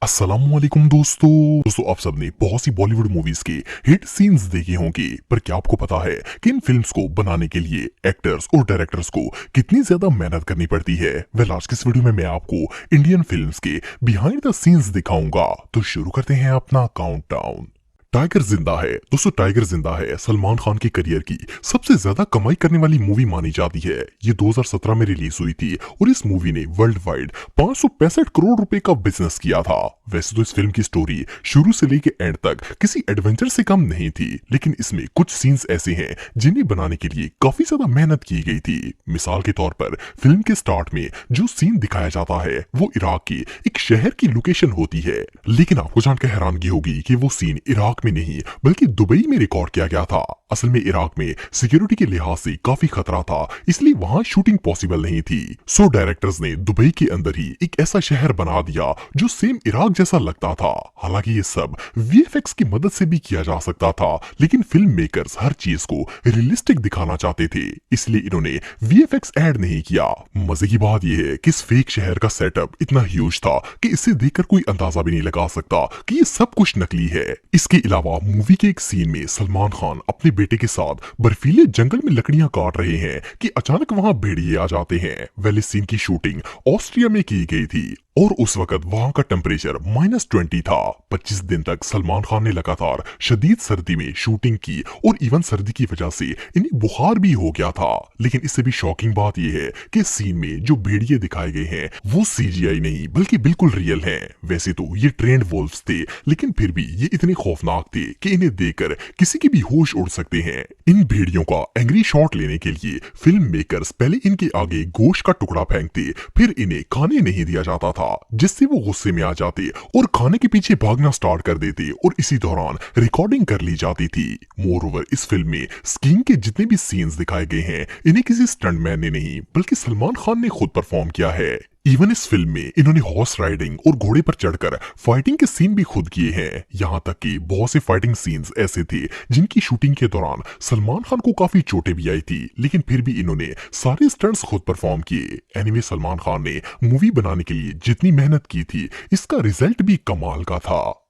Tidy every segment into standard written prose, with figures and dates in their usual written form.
अस्सलामुअलैकुम दोस्तों आप सबने बहुत सी बॉलीवुड मूवीज के हिट सीन्स देखे होंगे, पर क्या आपको पता है कि इन फिल्म्स को बनाने के लिए एक्टर्स और डायरेक्टर्स को कितनी ज्यादा मेहनत करनी पड़ती है। आज की इस वीडियो में मैं आपको इंडियन फिल्म्स के बिहाइंड द सीन्स दिखाऊंगा। तो शुरू करते हैं अपना काउंटडाउन। टाइगर जिंदा है दोस्तों, टाइगर जिंदा है सलमान खान की करियर की सबसे ज्यादा कमाई करने वाली मूवी मानी जाती है। ये 2017 में रिलीज हुई थी और इस मूवी ने वर्ल्ड वाइड 565 करोड़ रुपए का बिजनेस किया था। वैसे तो इस फिल्म की स्टोरी शुरू से लेके एंड तक किसी एडवेंचर से कम नहीं थी, लेकिन इसमें कुछ सीन्स ऐसे हैं जिन्हें बनाने के लिए काफी ज्यादा मेहनत की गई थी। मिसाल के तौर पर फिल्म के स्टार्ट में जो सीन दिखाया जाता है वो इराक की एक शहर की लोकेशन होती है, लेकिन आपको जानकर हैरानगी होगी कि वो सीन इराक में नहीं बल्कि दुबई में रिकॉर्ड किया गया था। असल में इराक में सिक्योरिटी के लिहाज से काफी खतरा था, इसलिए वहां शूटिंग पॉसिबल नहीं थी। सो डायरेक्टर्स ने दुबई के अंदर ही एक ऐसा शहर बना दिया जो सेम इराक जैसा लगता था। हालांकि ये सब वीएफएक्स की मदद से भी किया जा सकता था, लेकिन फिल्म मेकर्स हर चीज को रियलिस्टिक दिखाना चाहते थे, इसलिए इन्होंने वीएफएक्स ऐड नहीं किया। मजे की बात यह है कि इस फेक शहर का सेटअप इतना ह्यूज था कि इसे देखकर कोई अंदाजा भी नहीं लगा सकता कि ये सब कुछ नकली है। इसके अलावा मूवी के एक सीन में सलमान खान अपने बेटे के साथ बर्फीले जंगल में लकड़ियां काट रहे हैं कि अचानक वहां भेड़िए आ जाते हैं। वेल, इस सीन की शूटिंग ऑस्ट्रिया में की गई थी और उस वक्त वहां का टेम्परेचर -20 था। 25 दिन तक सलमान खान ने लगातार शदीद सर्दी में शूटिंग की और इवन सर्दी की वजह से इन्हें बुखार भी हो गया था। लेकिन इससे भी शॉकिंग बात यह है कि सीन में जो भेड़िए दिखाए गए हैं वो सीजीआई नहीं बल्कि बिल्कुल रियल हैं। वैसे तो ये ट्रेंड वोल्व्स थे, लेकिन फिर भी ये इतने खौफनाक थे कि इन्हें देखकर किसी की भी होश उड़ सकते हैं। इन भेड़ियों का एंग्री शॉट लेने के लिए फिल्म मेकर्स पहले इनके आगे गोश्त का टुकड़ा फेंकते, फिर इन्हें खाने नहीं दिया जाता था, जिससे वो गुस्से में आ जाते और खाने के पीछे भागना स्टार्ट कर देते और इसी दौरान रिकॉर्डिंग कर ली जाती थी। मोरओवर इस फिल्म में स्कीइंग के जितने भी सीन्स दिखाए गए हैं इन्हें किसी स्टंटमैन ने नहीं बल्कि सलमान खान ने खुद परफॉर्म किया है। इवन इस फिल्म में इन्होंने हॉर्स राइडिंग और घोड़े पर चढ़कर फाइटिंग के सीन भी खुद किए हैं। यहाँ तक कि बहुत से फाइटिंग सीन्स ऐसे थे जिनकी शूटिंग के दौरान सलमान खान को काफी चोटें भी आई थी, लेकिन फिर भी इन्होंने सारे स्टंट्स खुद परफॉर्म किए। एनीवे, सलमान खान ने मूवी बनाने के लिए जितनी मेहनत की थी इसका रिजल्ट भी कमाल का था।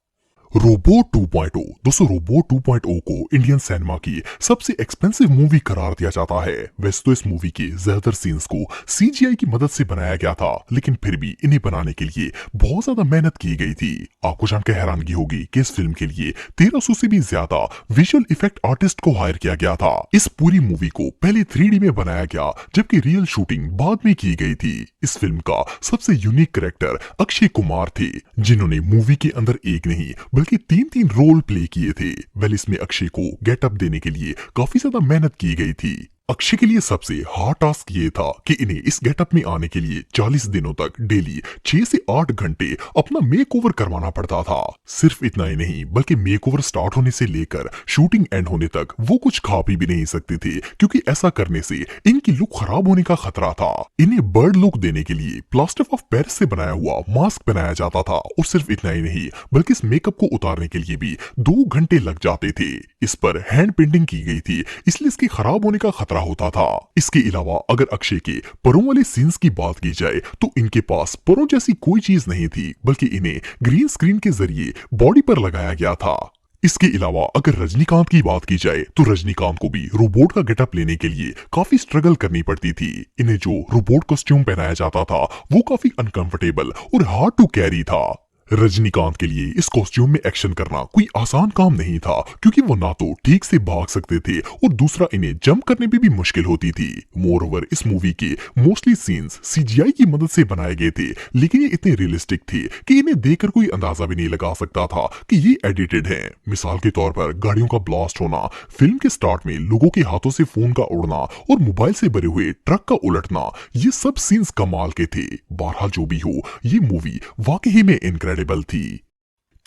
रोबोट 2.0 दोस्तों, रोबोट 2.0 को इंडियन सिनेमा की सबसे एक्सपेंसिव मूवी करार दिया जाता है। वैसे तो इस मूवी के ज्यादातर सीन्स को सीजीआई की मदद से बनाया गया था, लेकिन फिर भी इन्हें बनाने के लिए बहुत ज्यादा मेहनत की गई थी। आपको जानकर हैरानगी होगी कि इस फिल्म के लिए 1300 से भी ज्यादा विजुअल इफेक्ट आर्टिस्ट को हायर किया गया था। इस पूरी मूवी को पहले 3D में बनाया गया, जबकि रियल शूटिंग बाद में की गई थी। इस फिल्म का सबसे यूनिक कैरेक्टर अक्षय कुमार थे, जिन्होंने मूवी के अंदर एक नहीं बल्कि 3 रोल प्ले किए थे। वेल, इसमें अक्षय को गेटअप देने के लिए काफी ज्यादा मेहनत की गई थी। अक्षय के लिए सबसे हार्ड टास्क ये था कि इन्हें इस गेटअप में आने के लिए 40 दिनों तक डेली 6 से 8 घंटे अपना मेकओवर करवाना पड़ता था। सिर्फ इतना ही नहीं बल्कि मेकओवर स्टार्ट होने से लेकर शूटिंग एंड होने तक वो कुछ खा पी भी नहीं सकते थे, क्योंकि ऐसा करने से इनकी लुक खराब होने का खतरा था। इन्हें बर्ड लुक देने के लिए प्लास्टर ऑफ पेरिस से बनाया हुआ मास्क पहनाया जाता था, और सिर्फ इतना ही नहीं बल्कि इस मेकअप को उतारने के लिए भी 2 घंटे लग जाते थे। इस पर हैंड पेंटिंग की गई थी, इसलिए इसके खराब होने का खतरा होता था। इसके अलावा अगर अक्षय के परों वाले सीन्स की बात की जाए तो इनके पास परों जैसी कोई चीज नहीं थी, बल्कि इन्हें ग्रीन स्क्रीन के जरिए बॉडी पर लगाया गया था। इसके अलावा अगर रजनीकांत की बात की जाए तो रजनीकांत को भी रोबोट का गेटअप लेने के लिए काफी स्ट्रगल करनी पड़ती थी। इन्हें जो रोबोट कॉस्ट्यूम पहनाया जाता था वो काफी अनकंफर्टेबल और हार्ड टू कैरी था। रजनीकांत के लिए इस कॉस्ट्यूम में एक्शन करना कोई आसान काम नहीं था, क्योंकि वो ना तो ठीक से भाग सकते थे और दूसरा इन्हें जंप करने में भी मुश्किल होती थी। मोरओवर इस मूवी के मोस्टली सीन्स सीजीआई की मदद से बनाए गए थे, लेकिन ये इतने रियलिस्टिक थे कि इन्हें देखकर कोई अंदाजा भी नहीं लगा सकता था कि ये एडिटेड हैं। मिसाल के तौर पर गाड़ियों का ब्लास्ट होना, फिल्म के स्टार्ट में लोगों के हाथों से फोन का उड़ना और मोबाइल से भरे हुए ट्रक का उलटना, ये सब सीन्स कमाल के थे। बहरहाल जो भी हो, ये मूवी वाकई में इनक्रेडिबल थी।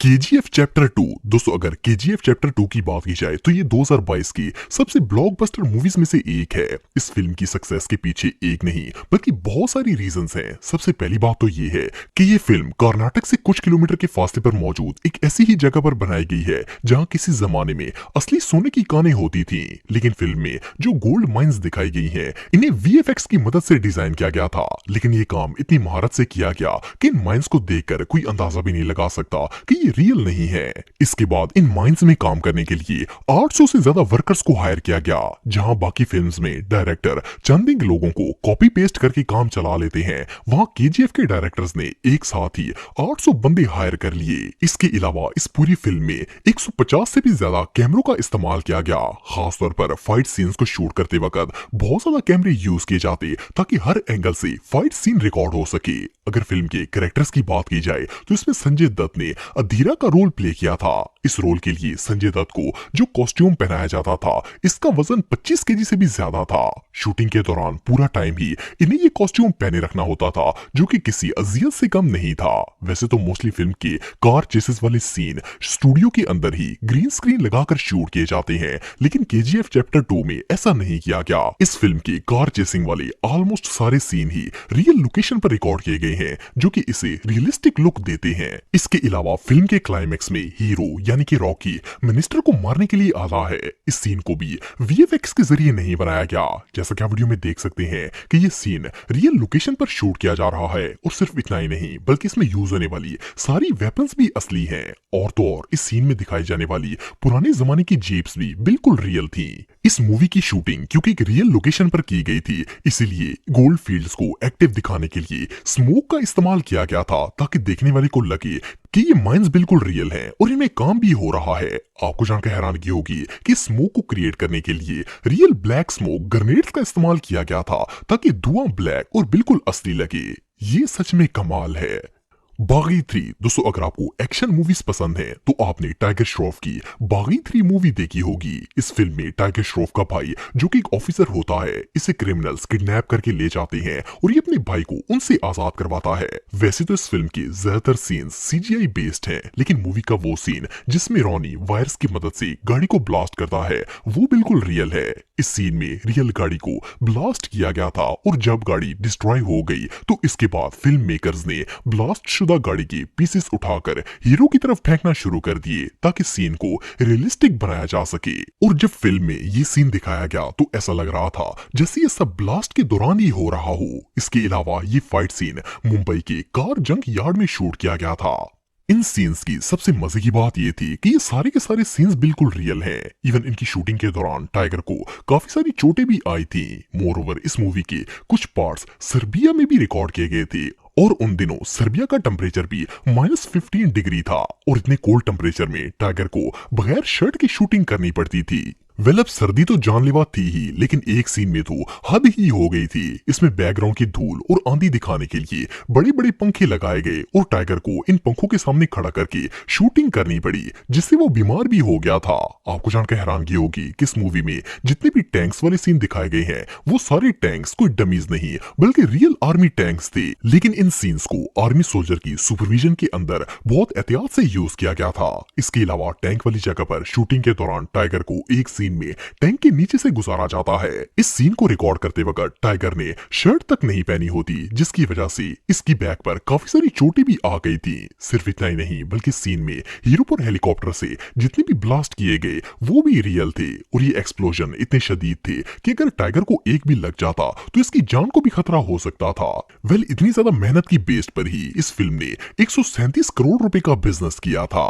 KGF chapter 2। दोस्तों अगर केजीएफ चैप्टर 2 की बात की जाए तो ये 2022 की सबसे ब्लॉकबस्टर मूवीज में से एक है। इस फिल्म की सक्सेस के पीछे एक नहीं बल्कि बहुत सारी रीजंस हैं। सबसे पहली बात तो ये है कि ये फिल्म कर्नाटक से कुछ किलोमीटर के फासले पर मौजूद एक ऐसी ही जगह पर बनाई गई है जहां किसी जमाने में असली सोने की कानें होती थी, लेकिन फिल्म में जो गोल्ड माइंस दिखाई गई हैं इन्हें वीएफएक्स की मदद से डिजाइन किया गया था, लेकिन ये काम इतनी महारत से किया गया कि इन माइंस को देखकर कोई अंदाजा भी नहीं लगा सकता कि ये रियल नहीं है। इसके बाद इन माइंस में काम करने के लिए 800 से ज्यादा वर्कर्स को हायर किया गया, जहां बाकी फिल्म्स में डायरेक्टर चंद लोगों को कॉपी पेस्ट करके काम चला लेते हैं, वहां केजीएफ के डायरेक्टर्स ने एक साथ ही 800 बंदे हायर कर लिए। इसके अलावा इस पूरी फिल्म में 150 से भी ज्यादा कैमरों का इस्तेमाल किया गया। खासतौर पर फाइट सीन्स को शूट करते वक्त बहुत ज्यादा कैमरे यूज किए जाते ताकि हर एंगल से फाइट सीन रिकॉर्ड हो सके। अगर फिल्म के कैरेक्टर्स की बात की जाए तो इसमें संजय दत्त ने अधीरा का रोल प्ले किया था। इस रोल के लिए संजय दत्त को जो कॉस्ट्यूम पहनाया जाता था इसका वजन 25 केजी से भी ज्यादा था। शूटिंग के दौरान पूरा टाइम ही इन्हें ये कॉस्ट्यूम पहने रखना होता था, जो कि किसी अजियत से कम नहीं था। वैसे तो मोस्टली फिल्म के कार चेसेस वाले सीन स्टूडियो के अंदर ही ग्रीन स्क्रीन लगाकर शूट किए जाते हैं, लेकिन केजीएफ चैप्टर 2 में ऐसा नहीं किया गया। इस फिल्म के कार चेसिंग वाले ऑलमोस्ट सारे सीन ही रियल लोकेशन पर रिकॉर्ड किए गए हैं, जो कि इसे रियलिस्टिक लुक देते हैं। इसके अलावा फिल्म के क्लाइमेक्स में हीरो यानी कि रॉकी मिनिस्टर को मारने के लिए आता है। इस सीन को भी वीएफएक्स के जरिए नहीं बनाया गया। जैसा कि आप वीडियो में देख सकते हैं कि ये सीन रियल लोकेशन पर शूट किया जा रहा है, और सिर्फ इतना ही नहीं बल्कि इसमें यूज होने वाली सारी वेपन्स भी असली हैं। और तो और इस सीन में दिखाई जाने वाली पुराने जमाने की जीप्स भी बिल्कुल रियल थी। इस मूवी की शूटिंग क्योंकि एक रियल लोकेशन पर की गई थी, इसीलिए गोल्ड फील्ड्स को एक्टिव दिखाने के लिए स्मोक का इस्तेमाल किया गया था, ताकि देखने वाले को लगे कि ये माइंस बिल्कुल रियल हैं और इनमें काम भी हो रहा है। आपको जानकर हैरानगी होगी कि स्मोक को क्रिएट करने के लिए रियल ब्लैक स्मोक ग्रेनेड्स का इस्तेमाल किया गया था, ताकि धुआं ब्लैक और बिल्कुल असली लगे। ये सच में कमाल है। बागी 3। दोस्तों अगर आपको एक्शन मूवीज पसंद है तो आपने टाइगर श्रॉफ की बागी 3 मूवी देखी होगी। इस फिल्म में टाइगर श्रॉफ का भाई जो कि एक ऑफिसर होता है, इसे क्रिमिनल्स किडनैप करके ले जाते हैं और ये अपने भाई को उनसे आजाद करवाता है। वैसे तो इस फिल्म के ज्यादातर सीन्स सीजीआई बेस्ड हैं, लेकिन मूवी का वो सीन जिसमें रॉनी वायर्स की मदद से गाड़ी को ब्लास्ट करता है वो बिल्कुल रियल है। इस सीन में रियल गाड़ी को ब्लास्ट किया गया था, और जब गाड़ी डिस्ट्रॉय हो गई तो इसके बाद फिल्म मेकर्स ने ब्लास्ट शुदा गाड़ी के पीसेस उठाकर हीरो की तरफ फेंकना शुरू कर दिए, ताकि सीन को रियलिस्टिक बनाया जा सके। और जब फिल्म में ये सीन दिखाया गया तो ऐसा लग रहा था जैसे ये सब ब्लास्ट के दौरान ही हो रहा हो। इसके अलावा ये फाइट सीन मुंबई के कार जंक यार्ड में शूट किया गया था। इन सीन्स की सबसे मजे की बात ये थी कि ये सारे के सारे सीन्स बिल्कुल रियल हैं। इवन इनकी शूटिंग के दौरान टाइगर को काफी सारी चोटें भी आई थी। मोर ओवर इस मूवी के कुछ पार्ट्स सर्बिया में भी रिकॉर्ड किए गए थे, और उन दिनों सर्बिया का टेम्परेचर भी -15 डिग्री था, और इतने कोल्ड टेम्परेचर में टाइगर को बगैर शर्ट की शूटिंग करनी पड़ती थी। वेल अब सर्दी तो जानलेवा थी ही, लेकिन एक सीन में तो हद ही हो गई थी। इसमें बैकग्राउंड की धूल और आंधी दिखाने के लिए बड़े बड़े पंखे लगाए गए और टाइगर को इन पंखों के सामने खड़ा करके शूटिंग करनी पड़ी, जिससे वो बीमार भी हो गया था। आपको जानकर हैरानगी होगी कि इस मूवी में जितने भी टैंक्स वाले सीन दिखाए गए हैं वो सारे टैंक्स कोई डमीज नहीं बल्कि रियल आर्मी टैंक्स थे, लेकिन इन सीन्स को आर्मी सोल्जर की सुपरविजन के अंदर बहुत एहतियात से यूज किया गया था। इसके अलावा टैंक वाली जगह पर शूटिंग के दौरान टाइगर को एक सीन में टैंक के नीचे से गुजारा जाता है। इस सीन को रिकॉर्ड करते वक्त टाइगर ने शर्ट तक नहीं पहनी होती, जिसकी वजह से इसकी बैक पर काफी सारी चोटें भी आ गई थी। सिर्फ इतना ही नहीं बल्कि सीन में हीरो पर हेलीकॉप्टर से जितने भी ब्लास्ट किए गए वो भी रियल थे, और ये एक्सप्लोजन इतने शदीद थे कि अगर टाइगर को एक भी लग जाता तो इसकी जान को भी खतरा हो सकता था। वेल इतनी ज्यादा मेहनत की बेस पर ही इस फिल्म ने 137 करोड़ रुपए का बिजनेस किया था।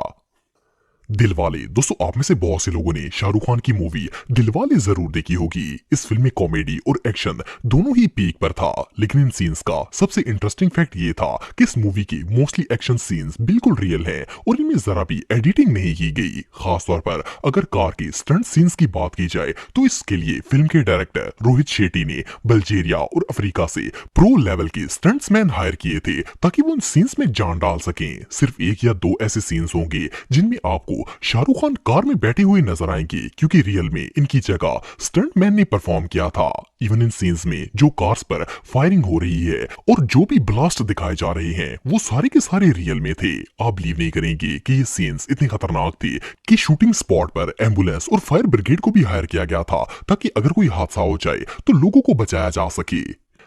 दिलवाले। दोस्तों आप में से बहुत से लोगों ने शाहरुख खान की मूवी दिलवाले जरूर देखी होगी। इस फिल्म में कॉमेडी और एक्शन दोनों ही पीक पर था, लेकिन इन सीन्स का सबसे इंटरेस्टिंग फैक्ट ये था कि इस मूवी के मोस्टली एक्शन सीन्स बिल्कुल रियल हैं और इनमें जरा भी एडिटिंग नहीं की गई। खासतौर पर अगर कार के स्टंट सीन्स की बात की जाए तो इसके लिए फिल्म के डायरेक्टर रोहित शेट्टी ने बल्गेरिया और अफ्रीका से प्रो लेवल के स्टंट्समैन हायर किए थे, ताकि वो उन सीन्स में जान डाल सकें। सिर्फ एक या दो ऐसे सीन्स होंगे जिनमें आपको शाहरुख खान कार में बैठे हुए नजर आएंगे क्योंकि रियल में इनकी जगह स्टंटमैन ने परफॉर्म किया था। इवन इन सीन्स में जो कार्स पर फायरिंग हो रही है और जो भी ब्लास्ट दिखाए जा रहे हैं वो सारे के सारे रियल में थे। आप बिलीव नहीं करेंगे कि ये सीन्स इतने खतरनाक थे कि शूटिंग स्पॉट पर एम्बुलेंस और फायर ब्रिगेड को भी हायर किया गया था ताकि अगर कोई हादसा हो जाए तो लोगों को बचाया जा सके।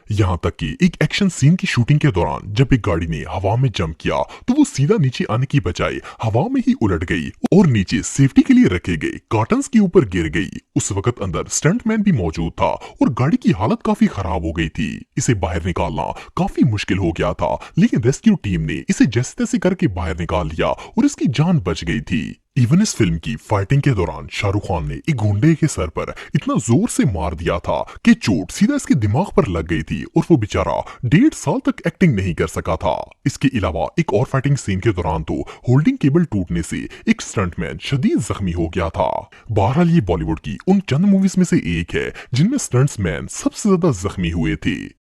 यहाँ तक कि एक एक्शन सीन की शूटिंग के दौरान जब एक गाड़ी ने हवा में जंप किया तो वो सीधा नीचे आने की बजाय हवा में ही उलट गई और नीचे सेफ्टी के लिए रखे गए कार्टन्स के ऊपर गिर गई। उस वक्त अंदर स्टंटमैन भी मौजूद था और गाड़ी की हालत काफी खराब हो गई थी। इसे बाहर निकालना काफी मुश्किल हो गया था, लेकिन रेस्क्यू टीम ने इसे जैसे तैसे करके बाहर निकाल लिया और इसकी जान बच गई थी। इवन इस फिल्म की फाइटिंग के दौरान शाहरुख खान ने एक गुंडे के सर पर इतना जोर से मार दिया था कि चोट सीधा इसके दिमाग पर लग गई थी और वो बेचारा 1.5 साल तक एक्टिंग नहीं कर सका था। इसके अलावा एक और फाइटिंग सीन के दौरान तो होल्डिंग केबल टूटने से एक स्टंटमैन शदीद जख्मी हो गया था। बहरहाल ये बॉलीवुड की उन चंद मूवीज में से एक है जिनमें स्टंट्समैन सबसे ज्यादा जख्मी हुए थे।